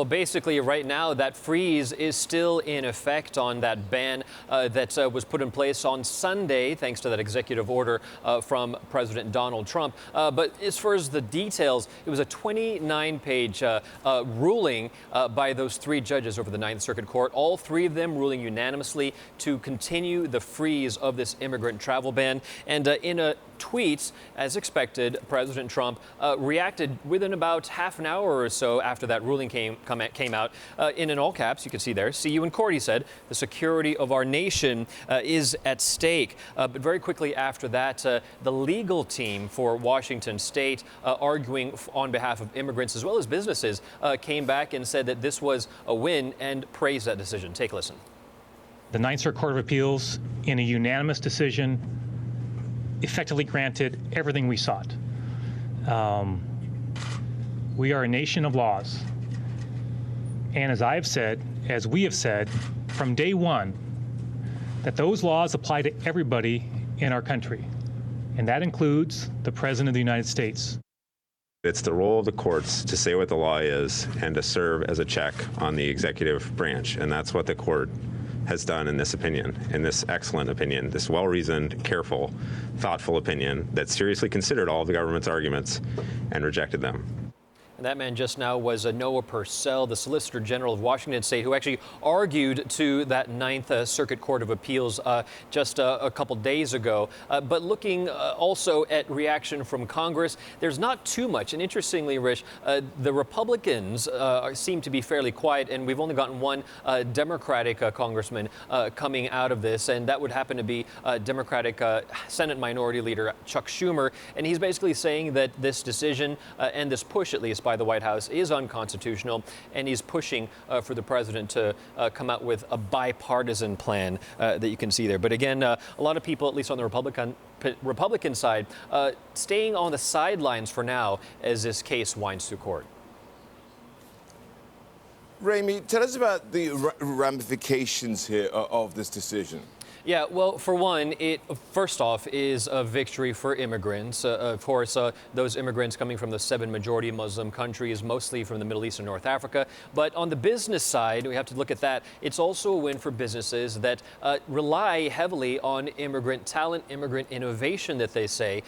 Well, basically, right now, that freeze is still in effect on that ban that was put in place on Sunday, thanks to that executive order from President Donald Trump. But as far as the details, it was a 29-page ruling by those three judges over the Ninth Circuit Court, all three of them ruling unanimously to continue the freeze of this immigrant travel ban. And in a tweet, as expected, President Trump reacted within about half an hour or so after that ruling came out. In all caps, you can see there, see you in court, he said, the security of our nation is at stake. But very quickly after that, the legal team for Washington State, arguing on behalf of immigrants as well as businesses, came back and said that this was a win and praised that decision. Take a listen. The Ninth Circuit Court of Appeals, in a unanimous decision, effectively granted everything we sought. We are a nation of laws. And as I have said, as we have said from day one, that those laws apply to everybody in our country. And that includes the President of the United States. It's the role of the courts to say what the law is and to serve as a check on the executive branch. And that's what the court has done in this opinion, in this excellent opinion, this well-reasoned, careful, thoughtful opinion that seriously considered all of the government's arguments and rejected them. And that man just now was Noah Purcell, the Solicitor General of Washington State, who actually argued to that Ninth Circuit Court of Appeals just a couple days ago. But looking also at reaction from Congress, there's not too much. And interestingly, Rich, the Republicans seem to be fairly quiet, and we've only gotten one Democratic congressman coming out of this, and that would happen to be Democratic Senate Minority Leader Chuck Schumer. And he's basically saying that this decision and this push, at least, by the White House is unconstitutional, and he's pushing for the president to come out with a bipartisan plan that you can see there. But again, a lot of people, at least on the Republican side, staying on the sidelines for now as this case winds through court. Ramy, tell us about the ramifications here of this decision. Yeah, well, for one, it first off is a victory for immigrants. Of course, those immigrants coming from the 7 majority Muslim countries, mostly from the Middle East and North Africa. But on the business side, we have to look at that. It's also a win for businesses that rely heavily on immigrant talent, immigrant innovation, that they say.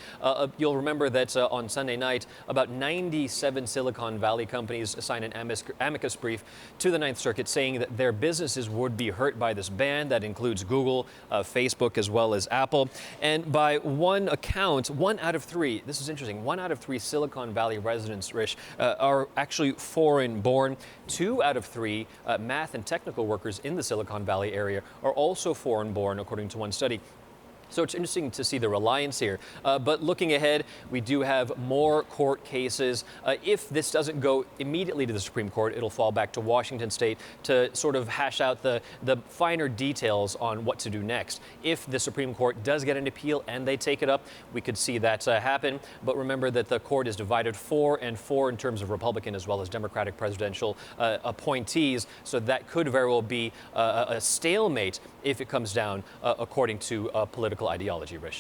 You'll remember that on Sunday night, about 97 Silicon Valley companies signed an amicus brief to the Ninth Circuit saying that their businesses would be hurt by this ban. That includes Google, Facebook, as well as Apple. And by one account, 1 out of 3, this is interesting, 1 out of 3 Silicon Valley residents, Rich, are actually foreign-born. 2 out of 3 math and technical workers in the Silicon Valley area are also foreign-born, according to one study. So it's interesting to see the reliance here. But looking ahead, we do have more court cases. If this doesn't go immediately to the Supreme Court, it'll fall back to Washington State to sort of hash out the finer details on what to do next. If the Supreme Court does get an appeal and they take it up, we could see that happen. But remember that the court is divided 4-4 in terms of Republican as well as Democratic presidential appointees. So that could very well be a stalemate if it comes down according to political ideology, Rish.